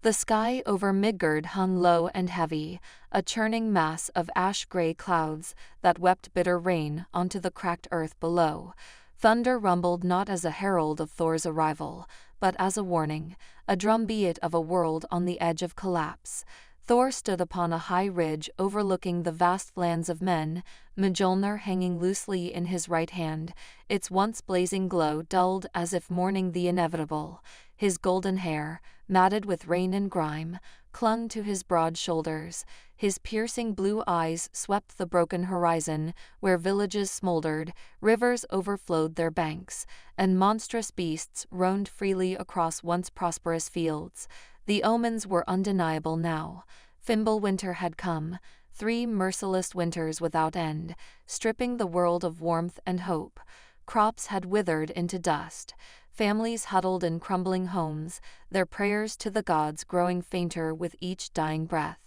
The sky over Midgard hung low and heavy, a churning mass of ash-gray clouds that wept bitter rain onto the cracked earth below. Thunder rumbled not as a herald of Thor's arrival, but as a warning, a drumbeat of a world on the edge of collapse. Thor stood upon a high ridge overlooking the vast lands of men, Mjölnir hanging loosely in his right hand, its once blazing glow dulled as if mourning the inevitable. His golden hair, matted with rain and grime, clung to his broad shoulders. His piercing blue eyes swept the broken horizon, where villages smoldered, rivers overflowed their banks, and monstrous beasts roamed freely across once prosperous fields. The omens were undeniable now. Fimbulwinter had come, 3 merciless winters without end, stripping the world of warmth and hope. Crops had withered into dust. Families huddled in crumbling homes, their prayers to the gods growing fainter with each dying breath.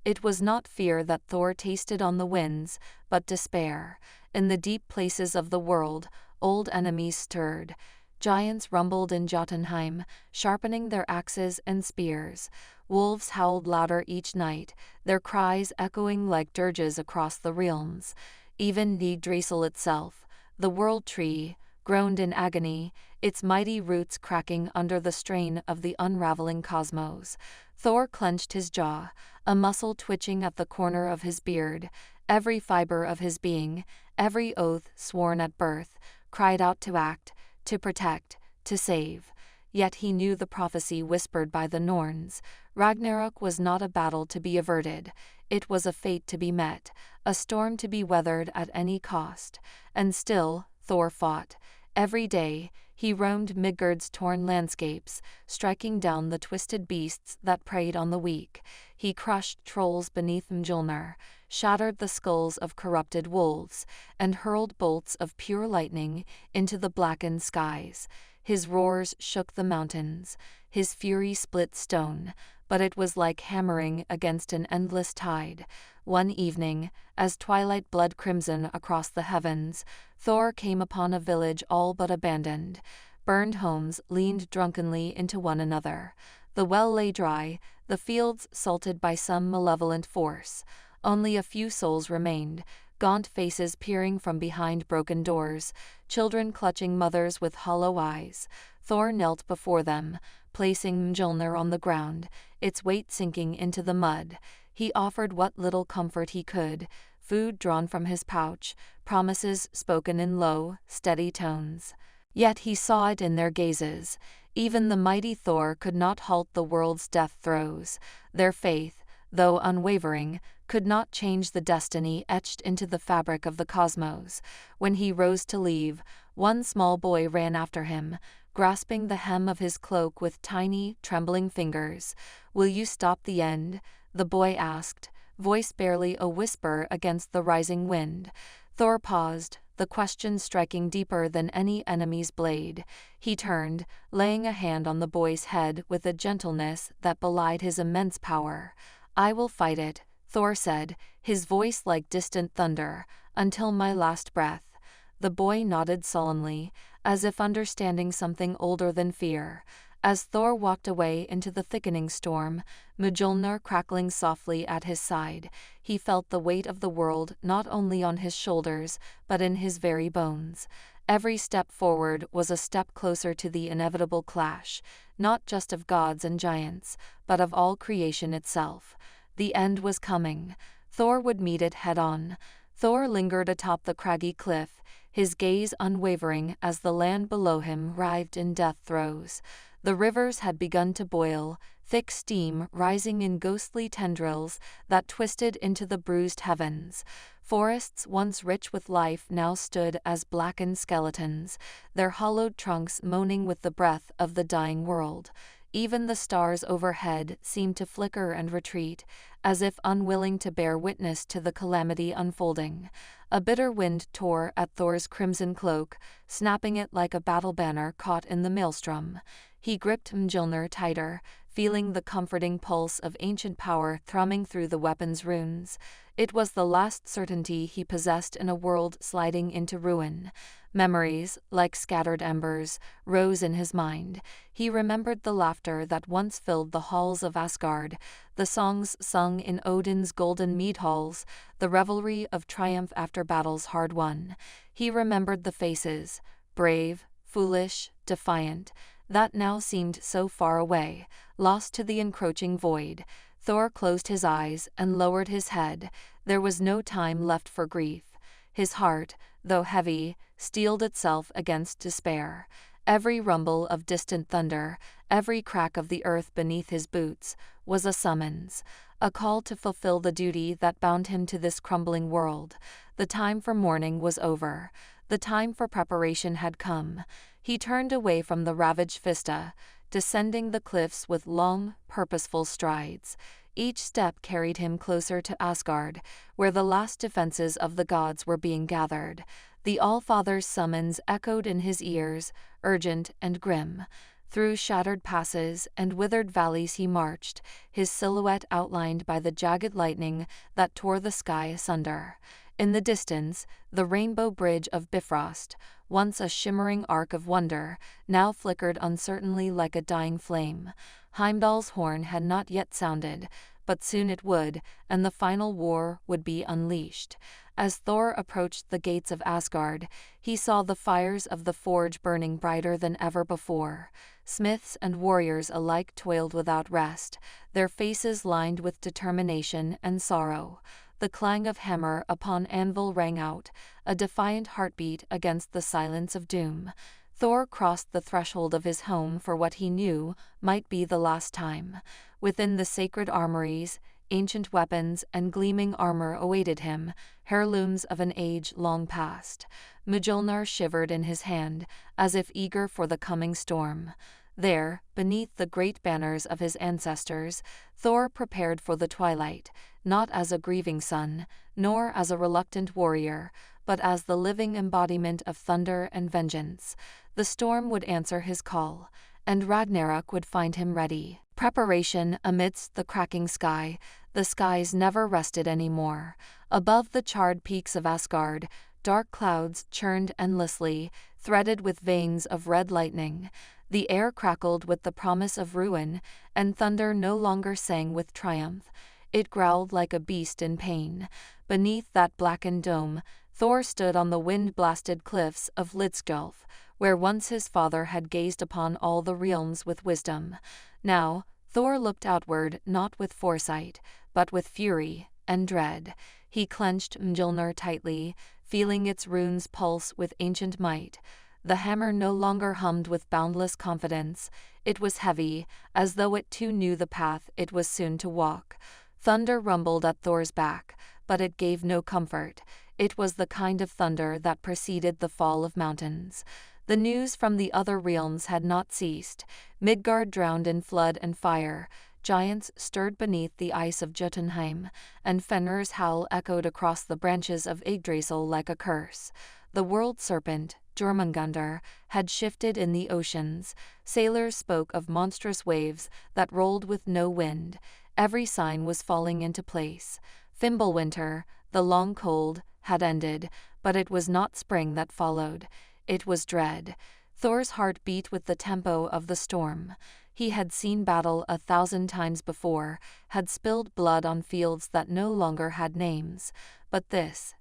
It was not fear that Thor tasted on the winds, but despair. In the deep places of the world, old enemies stirred. Giants rumbled in Jotunheim, sharpening their axes and spears. Wolves howled louder each night, their cries echoing like dirges across the realms. Even Yggdrasil itself, the world tree, groaned in agony, its mighty roots cracking under the strain of the unraveling cosmos. Thor clenched his jaw, a muscle twitching at the corner of his beard. Every fiber of his being, every oath sworn at birth, cried out to act, to protect, to save. Yet he knew the prophecy whispered by the Norns. Ragnarok was not a battle to be averted. It was a fate to be met, a storm to be weathered at any cost. And still, Thor fought. Every day, he roamed Midgard's torn landscapes, striking down the twisted beasts that preyed on the weak. He crushed trolls beneath Mjölnir, shattered the skulls of corrupted wolves, and hurled bolts of pure lightning into the blackened skies. His roars shook the mountains, his fury split stone, but it was like hammering against an endless tide. One evening, as twilight bled crimson across the heavens, Thor came upon a village all but abandoned. Burned homes leaned drunkenly into one another. The well lay dry, the fields salted by some malevolent force. Only a few souls remained, gaunt faces peering from behind broken doors, children clutching mothers with hollow eyes. Thor knelt before them, placing Mjölnir on the ground, its weight sinking into the mud. He offered what little comfort he could, food drawn from his pouch, promises spoken in low, steady tones. Yet he saw it in their gazes. Even the mighty Thor could not halt the world's death throes. Their faith, though unwavering, could not change the destiny etched into the fabric of the cosmos. When he rose to leave, one small boy ran after him, grasping the hem of his cloak with tiny, trembling fingers. "Will you stop the end?" the boy asked, voice barely a whisper against the rising wind. Thor paused, the question striking deeper than any enemy's blade. He turned, laying a hand on the boy's head with a gentleness that belied his immense power. "I will fight it," Thor said, his voice like distant thunder, "until my last breath." The boy nodded sullenly, as if understanding something older than fear. As Thor walked away into the thickening storm, Mjölnir crackling softly at his side, he felt the weight of the world not only on his shoulders, but in his very bones. Every step forward was a step closer to the inevitable clash, not just of gods and giants, but of all creation itself. The end was coming. Thor would meet it head-on. Thor lingered atop the craggy cliff, his gaze unwavering as the land below him writhed in death throes. The rivers had begun to boil, thick steam rising in ghostly tendrils that twisted into the bruised heavens. Forests once rich with life now stood as blackened skeletons, their hollowed trunks moaning with the breath of the dying world. Even the stars overhead seemed to flicker and retreat, as if unwilling to bear witness to the calamity unfolding. A bitter wind tore at Thor's crimson cloak, snapping it like a battle banner caught in the maelstrom. He gripped Mjölnir tighter, feeling the comforting pulse of ancient power thrumming through the weapon's runes. It was the last certainty he possessed in a world sliding into ruin. Memories, like scattered embers, rose in his mind. He remembered the laughter that once filled the halls of Asgard, the songs sung in Odin's golden mead halls, the revelry of triumph after battles hard won. He remembered the faces, brave, foolish, defiant, that now seemed so far away, lost to the encroaching void. Thor closed his eyes and lowered his head. There was no time left for grief. His heart, though heavy, steeled itself against despair. Every rumble of distant thunder, every crack of the earth beneath his boots, was a summons, a call to fulfill the duty that bound him to this crumbling world. The time for mourning was over. The time for preparation had come. He turned away from the ravaged vista, descending the cliffs with long, purposeful strides. Each step carried him closer to Asgard, where the last defenses of the gods were being gathered. The All-Father's summons echoed in his ears, urgent and grim. Through shattered passes and withered valleys he marched, his silhouette outlined by the jagged lightning that tore the sky asunder. In the distance, the rainbow bridge of Bifrost, once a shimmering arc of wonder, now flickered uncertainly like a dying flame. Heimdall's horn had not yet sounded, but soon it would, and the final war would be unleashed. As Thor approached the gates of Asgard, he saw the fires of the forge burning brighter than ever before. Smiths and warriors alike toiled without rest, their faces lined with determination and sorrow. The clang of hammer upon anvil rang out, a defiant heartbeat against the silence of doom. Thor crossed the threshold of his home for what he knew might be the last time. Within the sacred armories, ancient weapons and gleaming armor awaited him, heirlooms of an age long past. Mjölnir shivered in his hand, as if eager for the coming storm. There, beneath the great banners of his ancestors, Thor prepared for the twilight, not as a grieving son, nor as a reluctant warrior, but as the living embodiment of thunder and vengeance. The storm would answer his call, and Ragnarok would find him ready. Preparation amidst the cracking sky, the skies never rested anymore. Above the charred peaks of Asgard, dark clouds churned endlessly, threaded with veins of red lightning. The air crackled with the promise of ruin, and thunder no longer sang with triumph. It growled like a beast in pain. Beneath that blackened dome, Thor stood on the wind-blasted cliffs of Lidskjalf, where once his father had gazed upon all the realms with wisdom. Now, Thor looked outward not with foresight, but with fury and dread. He clenched Mjölnir tightly, feeling its runes pulse with ancient might. The hammer no longer hummed with boundless confidence. It was heavy, as though it too knew the path it was soon to walk. Thunder rumbled at Thor's back, but it gave no comfort. It was the kind of thunder that preceded the fall of mountains. The news from the other realms had not ceased. Midgard drowned in flood and fire, giants stirred beneath the ice of Jotunheim, and Fenrir's howl echoed across the branches of Yggdrasil like a curse. The world serpent, Jormungandr, had shifted in the oceans. Sailors spoke of monstrous waves that rolled with no wind. Every sign was falling into place. Fimbulwinter, the long cold, had ended, but it was not spring that followed. It was dread. Thor's heart beat with the tempo of the storm. He had seen battle 1,000 times before, had spilled blood on fields that no longer had names. But this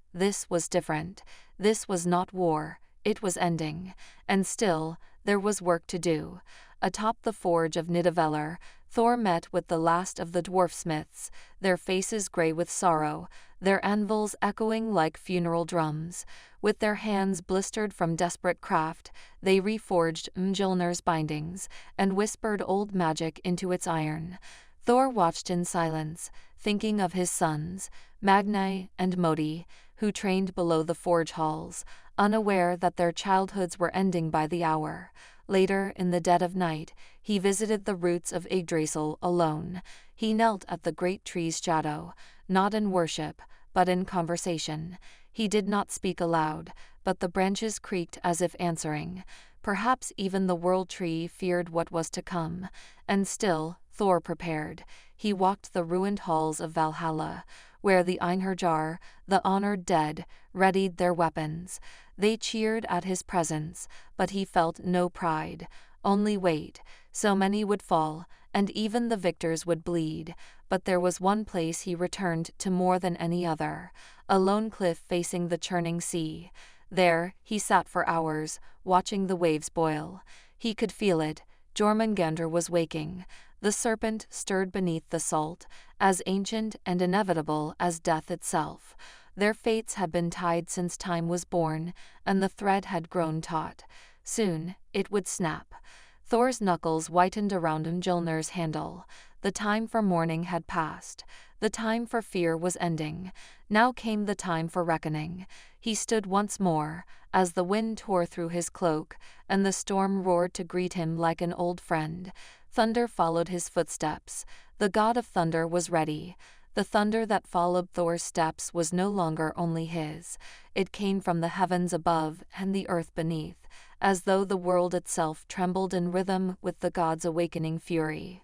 was different. This was not war, it was ending. And still, there was work to do. Atop the forge of Nidavellir, Thor met with the last of the dwarf smiths, their faces gray with sorrow, their anvils echoing like funeral drums. With their hands blistered from desperate craft, they reforged Mjölnir's bindings, and whispered old magic into its iron. Thor watched in silence, thinking of his sons, Magni and Modi, who trained below the forge halls, unaware that their childhoods were ending by the hour. Later, in the dead of night, he visited the roots of Yggdrasil alone. He knelt at the great tree's shadow, not in worship, but in conversation. He did not speak aloud, but the branches creaked as if answering. Perhaps even the world tree feared what was to come. And still, Thor prepared. He walked the ruined halls of Valhalla, where the Einherjar, the honored dead, readied their weapons. They cheered at his presence, but he felt no pride, only weight. So many would fall, and even the victors would bleed. But there was one place he returned to more than any other, a lone cliff facing the churning sea. There, he sat for hours, watching the waves boil. He could feel it. Jormungandr was waking. The serpent stirred beneath the salt, as ancient and inevitable as death itself. Their fates had been tied since time was born, and the thread had grown taut. Soon, it would snap. Thor's knuckles whitened around Mjölnir's handle. The time for mourning had passed. The time for fear was ending. Now came the time for reckoning. He stood once more, as the wind tore through his cloak, and the storm roared to greet him like an old friend. Thunder followed his footsteps. The god of thunder was ready. The thunder that followed Thor's steps was no longer only his. It came from the heavens above and the earth beneath, as though the world itself trembled in rhythm with the god's awakening fury.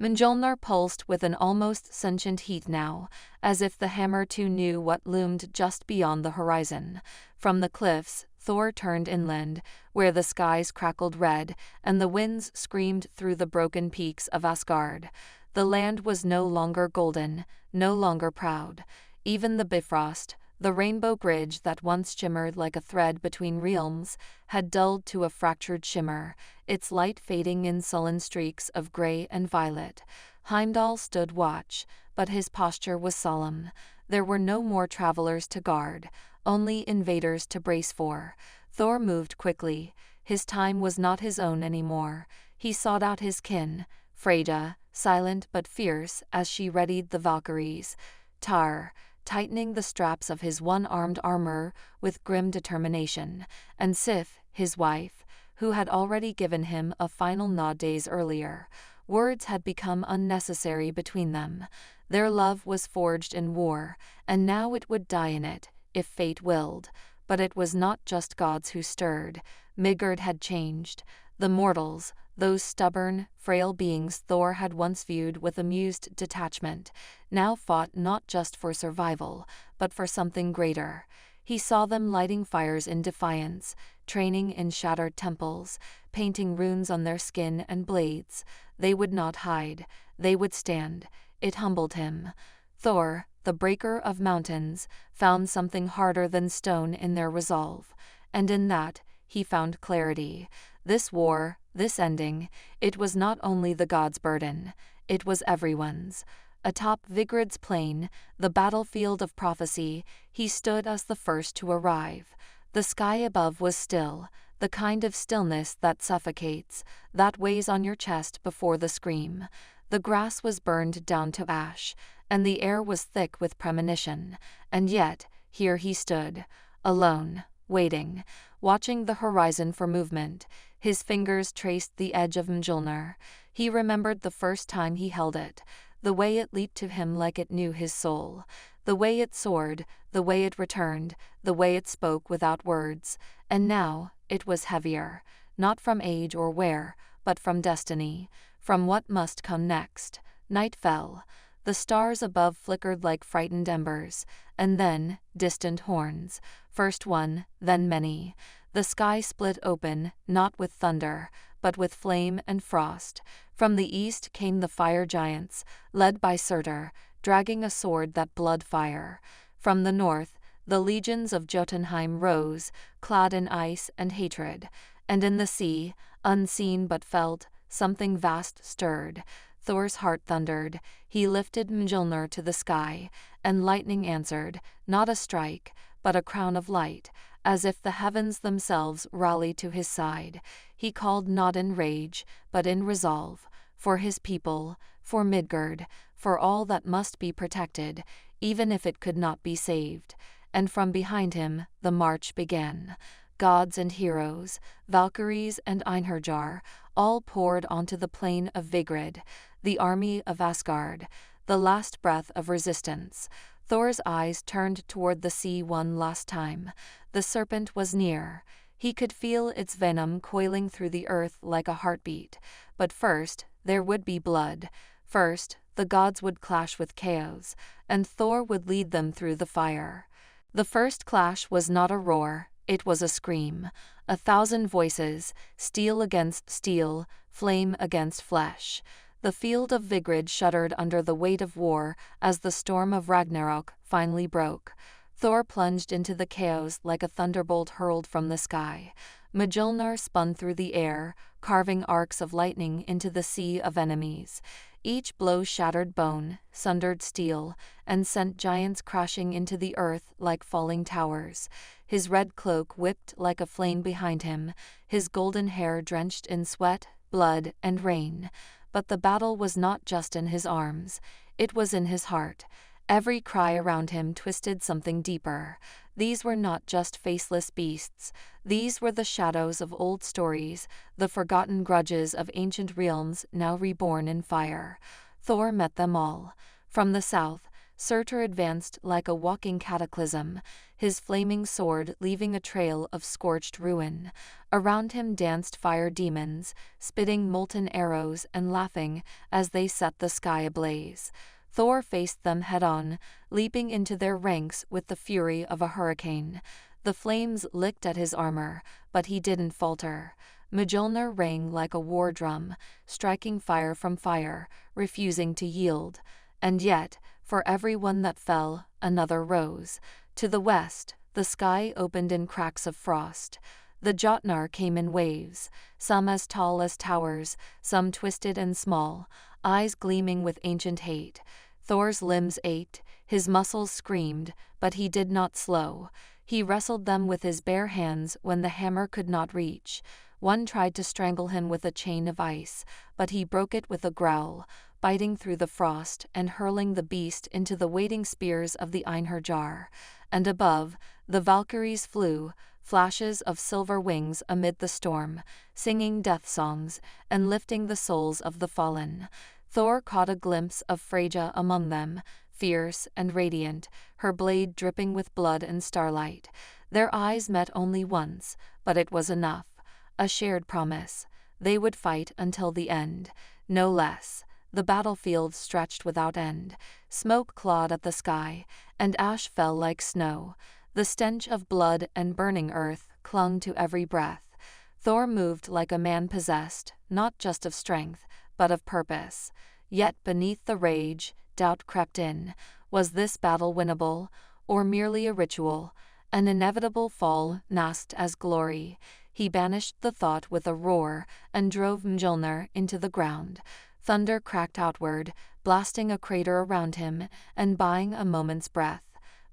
Mjölnir pulsed with an almost sentient heat now, as if the hammer too knew what loomed just beyond the horizon. From the cliffs, Thor turned inland, where the skies crackled red, and the winds screamed through the broken peaks of Asgard. The land was no longer golden, no longer proud. Even the Bifrost, the rainbow bridge that once shimmered like a thread between realms, had dulled to a fractured shimmer, its light fading in sullen streaks of gray and violet. Heimdall stood watch, but his posture was solemn. There were no more travelers to guard, only invaders to brace for. Thor moved quickly. His time was not his own anymore. He sought out his kin, Freyja, silent but fierce as she readied the Valkyries, Tyr, tightening the straps of his one-armed armor with grim determination, and Sif, his wife, who had already given him a final nod days earlier. Words had become unnecessary between them. Their love was forged in war, and now it would die in it, if fate willed. But it was not just gods who stirred. Midgard had changed. The mortals, those stubborn, frail beings Thor had once viewed with amused detachment, now fought not just for survival, but for something greater. He saw them lighting fires in defiance, training in shattered temples, painting runes on their skin and blades. They would not hide, they would stand. It humbled him. Thor, the breaker of mountains, found something harder than stone in their resolve, and in that, he found clarity. This war, this ending, it was not only the gods' burden, it was everyone's. Atop Vigrid's plain, the battlefield of prophecy, he stood as the first to arrive. The sky above was still, the kind of stillness that suffocates, that weighs on your chest before the scream. The grass was burned down to ash, and the air was thick with premonition, and yet, here he stood, alone, waiting, watching the horizon for movement. His fingers traced the edge of Mjölnir. He remembered the first time he held it, the way it leaped to him like it knew his soul, the way it soared, the way it returned, the way it spoke without words. And now, it was heavier, not from age or wear, but from destiny, from what must come next. Night fell. The stars above flickered like frightened embers, and then, distant horns. First one, then many. The sky split open, not with thunder, but with flame and frost. From the east came the fire giants, led by Surtur, dragging a sword that bled fire. From the north, the legions of Jotunheim rose, clad in ice and hatred. And in the sea, unseen but felt, something vast stirred. Thor's heart thundered. He lifted Mjölnir to the sky, and lightning answered, not a strike, but a crown of light, as if the heavens themselves rallied to his side. He called not in rage, but in resolve, for his people, for Midgard, for all that must be protected, even if it could not be saved. And from behind him, the march began. Gods and heroes, Valkyries and Einherjar, all poured onto the plain of Vigrid, the army of Asgard, the last breath of resistance. Thor's eyes turned toward the sea one last time. The serpent was near. He could feel its venom coiling through the earth like a heartbeat. But first, there would be blood. First, the gods would clash with chaos, and Thor would lead them through the fire. The first clash was not a roar, it was a scream. 1,000 voices, steel against steel, flame against flesh. The field of Vigrid shuddered under the weight of war as the storm of Ragnarok finally broke. Thor plunged into the chaos like a thunderbolt hurled from the sky. Mjölnir spun through the air, carving arcs of lightning into the sea of enemies. Each blow shattered bone, sundered steel, and sent giants crashing into the earth like falling towers. His red cloak whipped like a flame behind him, his golden hair drenched in sweat, blood, and rain. But the battle was not just in his arms, it was in his heart. Every cry around him twisted something deeper. These were not just faceless beasts, these were the shadows of old stories, the forgotten grudges of ancient realms now reborn in fire. Thor met them all. From the south, Surtur advanced like a walking cataclysm, his flaming sword leaving a trail of scorched ruin. Around him danced fire demons, spitting molten arrows and laughing as they set the sky ablaze. Thor faced them head-on, leaping into their ranks with the fury of a hurricane. The flames licked at his armor, but he didn't falter. Mjölnir rang like a war drum, striking fire from fire, refusing to yield. And yet, for every one that fell, another rose. To the west, the sky opened in cracks of frost. The Jötnar came in waves, some as tall as towers, some twisted and small, eyes gleaming with ancient hate. Thor's limbs ached, his muscles screamed, but he did not slow. He wrestled them with his bare hands when the hammer could not reach. One tried to strangle him with a chain of ice, but he broke it with a growl, biting through the frost and hurling the beast into the waiting spears of the Einherjar. And above, the Valkyries flew, flashes of silver wings amid the storm, singing death songs and lifting the souls of the fallen. Thor caught a glimpse of Freyja among them, fierce and radiant, her blade dripping with blood and starlight. Their eyes met only once, but it was enough. A shared promise. They would fight until the end, no less. The battlefield stretched without end. Smoke clawed at the sky, and ash fell like snow. The stench of blood and burning earth clung to every breath. Thor moved like a man possessed, not just of strength, but of purpose. Yet beneath the rage, doubt crept in. Was this battle winnable, or merely a ritual? An inevitable fall masked as glory. He banished the thought with a roar and drove Mjölnir into the ground. Thunder cracked outward, blasting a crater around him and buying a moment's breath.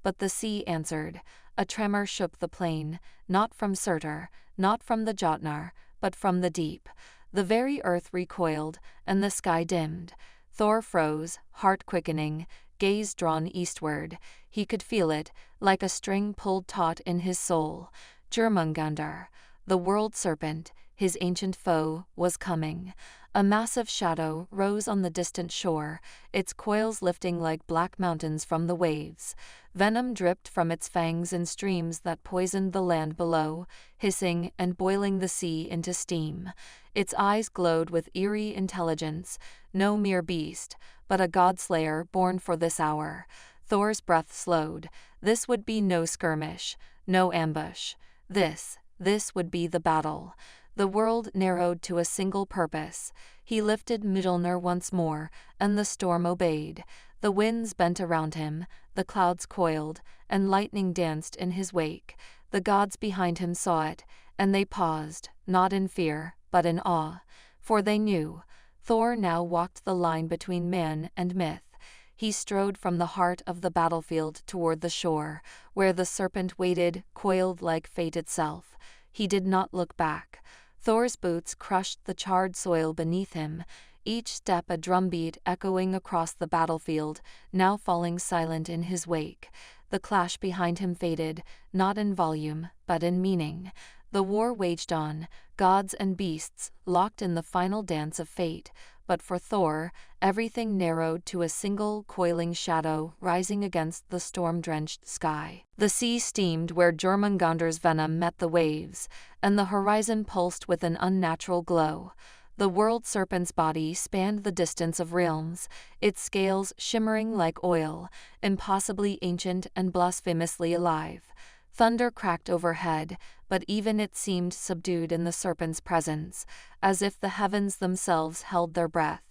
But the sea answered. A tremor shook the plain, not from Surtur, not from the Jötnar, but from the deep. The very earth recoiled, and the sky dimmed. Thor froze, heart quickening, gaze drawn eastward. He could feel it, like a string pulled taut in his soul. Jörmungandr, the world serpent, his ancient foe, was coming. A massive shadow rose on the distant shore, its coils lifting like black mountains from the waves. Venom dripped from its fangs in streams that poisoned the land below, hissing and boiling the sea into steam. Its eyes glowed with eerie intelligence, no mere beast, but a godslayer born for this hour. Thor's breath slowed. This would be no skirmish, no ambush. This would be the battle. The world narrowed to a single purpose. He lifted Mjölnir once more, and the storm obeyed. The winds bent around him, the clouds coiled, and lightning danced in his wake. The gods behind him saw it, and they paused, not in fear, but in awe. For they knew, Thor now walked the line between man and myth. He strode from the heart of the battlefield toward the shore, where the serpent waited, coiled like fate itself. He did not look back. Thor's boots crushed the charred soil beneath him, each step a drumbeat echoing across the battlefield, now falling silent in his wake. The clash behind him faded, not in volume, but in meaning. The war waged on, gods and beasts locked in the final dance of fate. But for Thor, everything narrowed to a single coiling shadow rising against the storm-drenched sky. The sea steamed where Jörmungandr's venom met the waves, and the horizon pulsed with an unnatural glow. The world serpent's body spanned the distance of realms, its scales shimmering like oil, impossibly ancient and blasphemously alive. Thunder cracked overhead, but even it seemed subdued in the serpent's presence, as if the heavens themselves held their breath.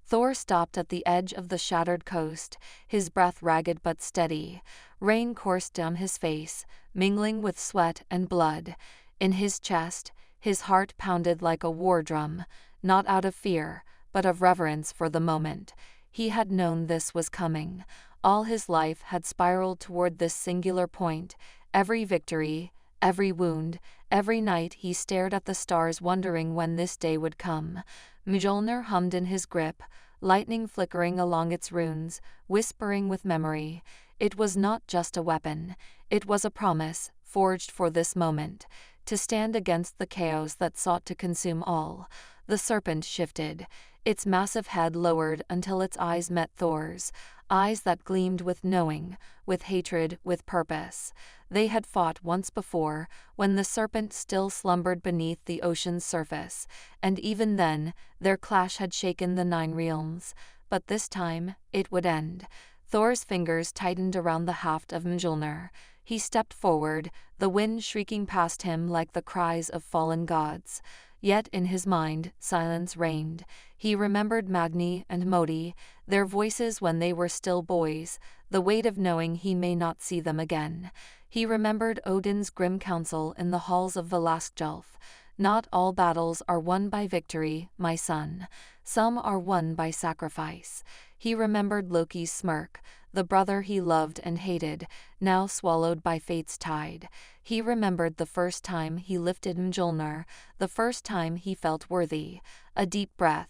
Thor stopped at the edge of the shattered coast, his breath ragged but steady. Rain coursed down his face, mingling with sweat and blood. In his chest, his heart pounded like a war drum, not out of fear, but of reverence for the moment. He had known this was coming. All his life had spiraled toward this singular point. Every victory, every wound, every night he stared at the stars wondering when this day would come. Mjölnir hummed in his grip, lightning flickering along its runes, whispering with memory. It was not just a weapon, it was a promise, forged for this moment, to stand against the chaos that sought to consume all. The serpent shifted, its massive head lowered until its eyes met Thor's, eyes that gleamed with knowing, with hatred, with purpose. They had fought once before, when the serpent still slumbered beneath the ocean's surface, and even then, their clash had shaken the 9 realms. But this time, it would end. Thor's fingers tightened around the haft of Mjölnir. He stepped forward, the wind shrieking past him like the cries of fallen gods. Yet in his mind, silence reigned. He remembered Magni and Modi, their voices when they were still boys, the weight of knowing he may not see them again. He remembered Odin's grim counsel in the halls of Valaskjolf. Not all battles are won by victory, my son. Some are won by sacrifice. He remembered Loki's smirk, the brother he loved and hated, now swallowed by fate's tide. He remembered the first time he lifted Mjölnir, the first time he felt worthy. A deep breath,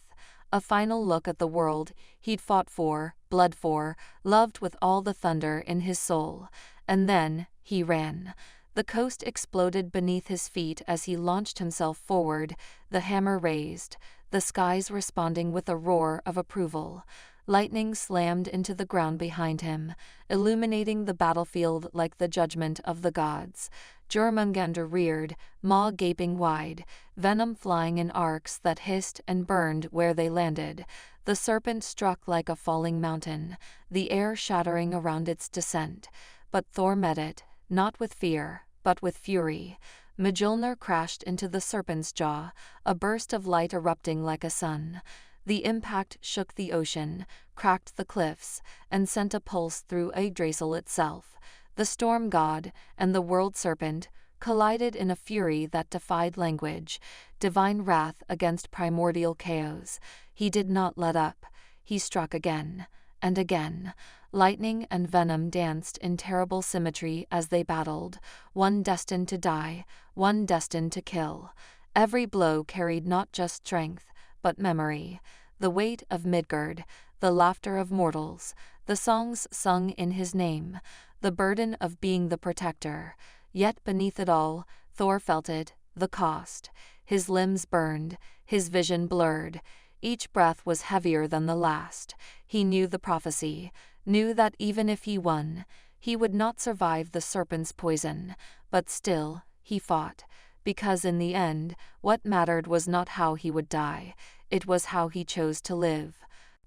a final look at the world he'd fought for, bled for, loved with all the thunder in his soul. And then, he ran. The coast exploded beneath his feet as he launched himself forward, the hammer raised, the skies responding with a roar of approval. Lightning slammed into the ground behind him, illuminating the battlefield like the judgment of the gods. Jormungandr reared, maw gaping wide, venom flying in arcs that hissed and burned where they landed. The serpent struck like a falling mountain, the air shattering around its descent. But Thor met it, not with fear, but with fury. Mjölnir crashed into the serpent's jaw, a burst of light erupting like a sun. The impact shook the ocean, cracked the cliffs, and sent a pulse through Yggdrasil itself. The storm god and the world serpent collided in a fury that defied language, divine wrath against primordial chaos. He did not let up. He struck again and again. Lightning and venom danced in terrible symmetry as they battled, one destined to die, one destined to kill. Every blow carried not just strength, but memory, the weight of Midgard, the laughter of mortals, the songs sung in his name, the burden of being the protector. Yet beneath it all, Thor felt it, the cost. His limbs burned, his vision blurred. Each breath was heavier than the last. He knew the prophecy, knew that even if he won, he would not survive the serpent's poison. But still, he fought, because in the end, what mattered was not how he would die, it was how he chose to live.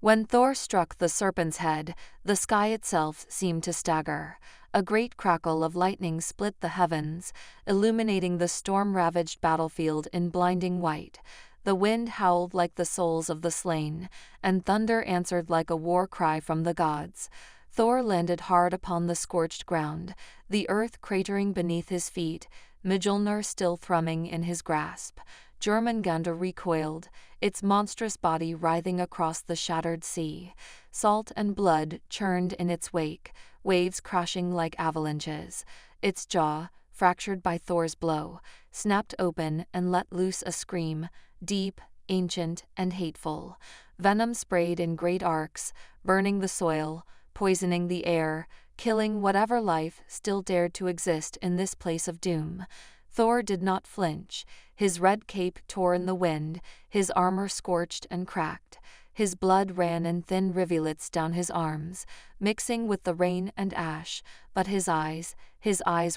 When Thor struck the serpent's head, the sky itself seemed to stagger. A great crackle of lightning split the heavens, illuminating the storm-ravaged battlefield in blinding white. The wind howled like the souls of the slain, and thunder answered like a war cry from the gods. Thor landed hard upon the scorched ground, the earth cratering beneath his feet, Mjölnir still thrumming in his grasp. Jormungandr recoiled, its monstrous body writhing across the shattered sea. Salt and blood churned in its wake, waves crashing like avalanches. Its jaw, fractured by Thor's blow, snapped open and let loose a scream, deep, ancient, and hateful. Venom sprayed in great arcs, burning the soil, poisoning the air, killing whatever life still dared to exist in this place of doom. Thor did not flinch. His red cape tore in the wind, his armor scorched and cracked. His blood ran in thin rivulets down his arms, mixing with the rain and ash, but his eyes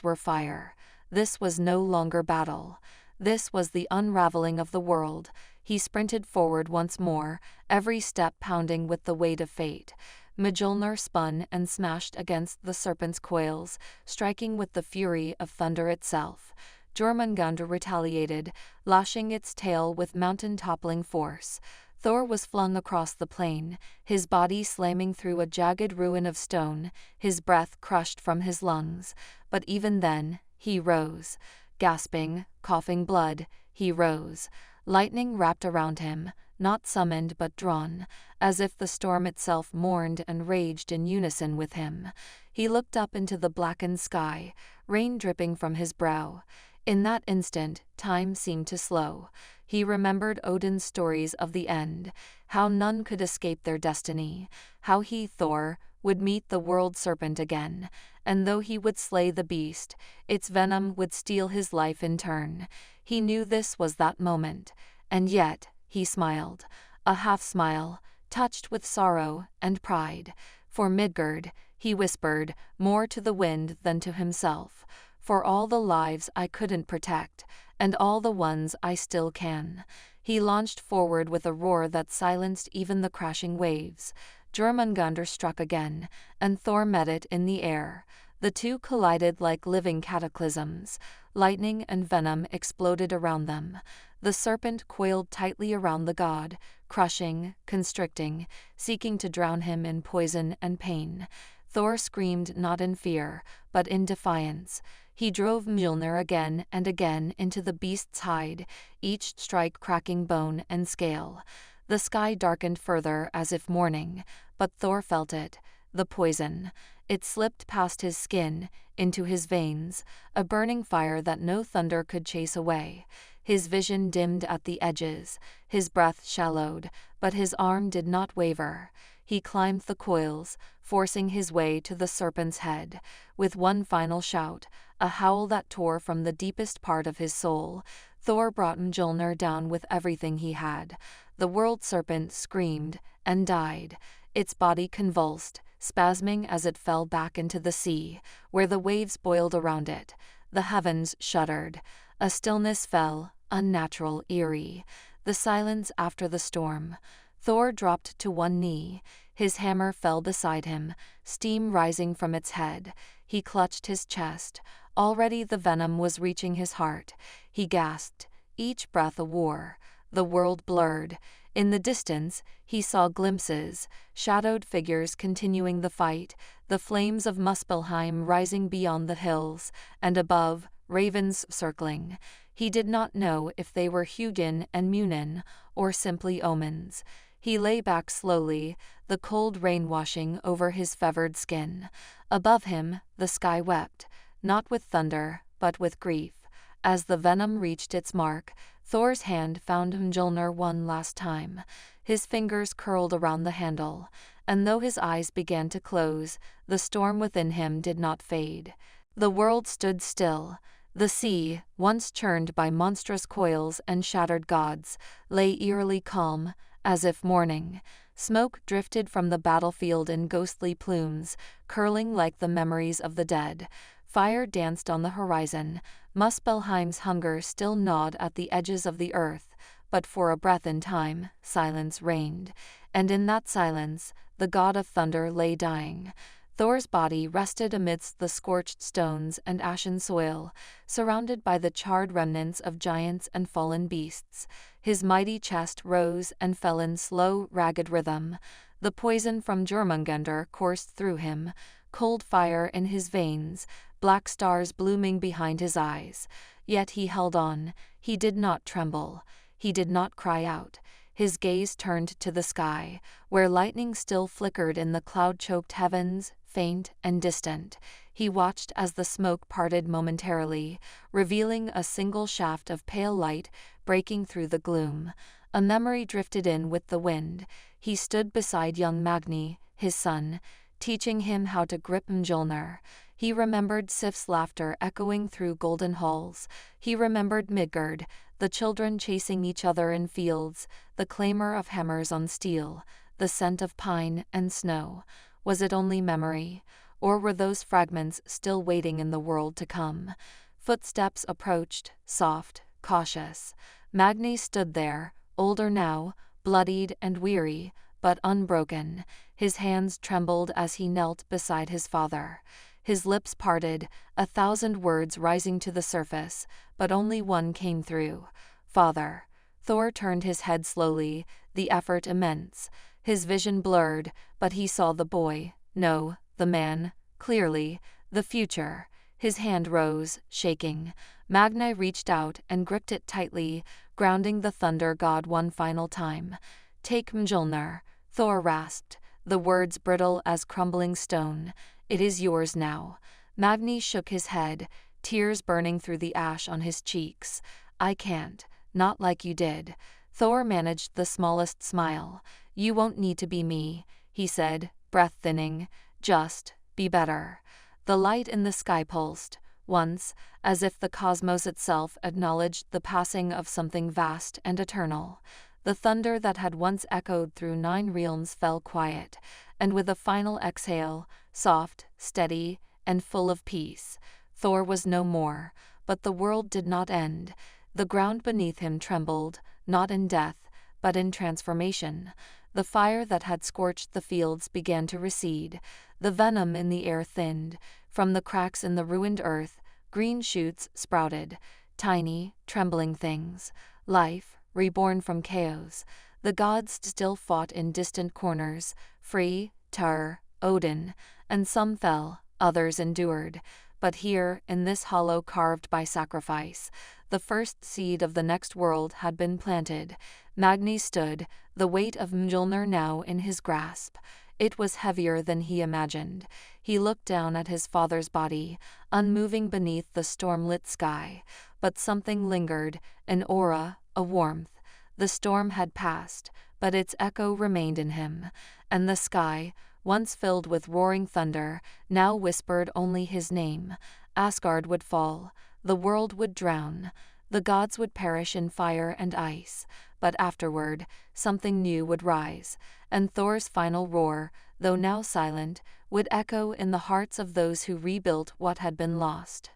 were fire. This was no longer battle. This was the unraveling of the world. He sprinted forward once more, every step pounding with the weight of fate. Mjölnir spun and smashed against the serpent's coils, striking with the fury of thunder itself. Jormungandr retaliated, lashing its tail with mountain-toppling force. Thor was flung across the plain, his body slamming through a jagged ruin of stone, his breath crushed from his lungs. But even then, he rose. Gasping, coughing blood, he rose. Lightning wrapped around him, not summoned but drawn, as if the storm itself mourned and raged in unison with him. He looked up into the blackened sky, rain dripping from his brow. In that instant, time seemed to slow. He remembered Odin's stories of the end, how none could escape their destiny, how he, Thor, would meet the world serpent again, and though he would slay the beast, its venom would steal his life in turn. He knew this was that moment, and yet, he smiled, a half-smile, touched with sorrow and pride. For Midgard, he whispered, more to the wind than to himself, for all the lives I couldn't protect, and all the ones I still can. He launched forward with a roar that silenced even the crashing waves. Jormungandr struck again, and Thor met it in the air. The two collided like living cataclysms. Lightning and venom exploded around them. The serpent coiled tightly around the god, crushing, constricting, seeking to drown him in poison and pain. Thor screamed not in fear, but in defiance. He drove Mjölnir again and again into the beast's hide, each strike cracking bone and scale. The sky darkened further as if morning, but Thor felt it, the poison. It slipped past his skin, into his veins, a burning fire that no thunder could chase away. His vision dimmed at the edges, his breath shallowed, but his arm did not waver. He climbed the coils, forcing his way to the serpent's head. With one final shout, a howl that tore from the deepest part of his soul, Thor brought Mjölnir down with everything he had. The world serpent screamed and died, its body convulsed, spasming as it fell back into the sea, where the waves boiled around it. The heavens shuddered. A stillness fell, unnatural, eerie. The silence after the storm. Thor dropped to one knee. His hammer fell beside him, steam rising from its head. He clutched his chest. Already the venom was reaching his heart. He gasped, each breath a war. The world blurred. In the distance, he saw glimpses, shadowed figures continuing the fight, the flames of Muspelheim rising beyond the hills, and above, ravens circling. He did not know if they were Hugin and Munin, or simply omens. He lay back slowly, the cold rain washing over his fevered skin. Above him, the sky wept, not with thunder, but with grief. As the venom reached its mark, Thor's hand found Mjölnir one last time. His fingers curled around the handle, and though his eyes began to close, the storm within him did not fade. The world stood still. The sea, once churned by monstrous coils and shattered gods, lay eerily calm, as if mourning. Smoke drifted from the battlefield in ghostly plumes, curling like the memories of the dead. Fire danced on the horizon. Muspelheim's hunger still gnawed at the edges of the earth, but for a breath in time, silence reigned. And in that silence, the god of thunder lay dying. Thor's body rested amidst the scorched stones and ashen soil, surrounded by the charred remnants of giants and fallen beasts. His mighty chest rose and fell in slow, ragged rhythm. The poison from Jormungandr coursed through him, cold fire in his veins, black stars blooming behind his eyes. Yet he held on. He did not tremble. He did not cry out. His gaze turned to the sky, where lightning still flickered in the cloud-choked heavens, faint and distant. He watched as the smoke parted momentarily, revealing a single shaft of pale light breaking through the gloom. A memory drifted in with the wind. He stood beside young Magni, his son, teaching him how to grip Mjölnir. He remembered Sif's laughter echoing through golden halls. He remembered Midgard, the children chasing each other in fields, the clamor of hammers on steel, the scent of pine and snow. Was it only memory, or were those fragments still waiting in the world to come? Footsteps approached, soft, cautious. Magni stood there, older now, bloodied and weary, but unbroken. His hands trembled as he knelt beside his father. His lips parted, 1,000 words rising to the surface, but only one came through. Father. Thor turned his head slowly, the effort immense. His vision blurred, but he saw the boy, no, the man, clearly, the future. His hand rose, shaking. Magni reached out and gripped it tightly, grounding the thunder god one final time. Take Mjölnir, Thor rasped, the words brittle as crumbling stone. It is yours now. Magni shook his head, tears burning through the ash on his cheeks. I can't, not like you did. Thor managed the smallest smile. You won't need to be me, he said, breath thinning. Just be better. The light in the sky pulsed, once, as if the cosmos itself acknowledged the passing of something vast and eternal. The thunder that had once echoed through 9 realms fell quiet, and with a final exhale, soft, steady, and full of peace, Thor was no more, but the world did not end. The ground beneath him trembled, not in death, but in transformation. The fire that had scorched the fields began to recede. The venom in the air thinned. From the cracks in the ruined earth, green shoots sprouted, tiny, trembling things. Life, reborn from chaos. The gods still fought in distant corners, Frey, Tyr, Odin, and some fell, others endured. But here, in this hollow carved by sacrifice, the first seed of the next world had been planted. Magni stood, the weight of Mjölnir now in his grasp. It was heavier than he imagined. He looked down at his father's body, unmoving beneath the storm-lit sky. But something lingered, an aura, a warmth. The storm had passed, but its echo remained in him, and the sky, once filled with roaring thunder, now whispered only his name. Asgard would fall, the world would drown, the gods would perish in fire and ice, but afterward, something new would rise, and Thor's final roar, though now silent, would echo in the hearts of those who rebuilt what had been lost.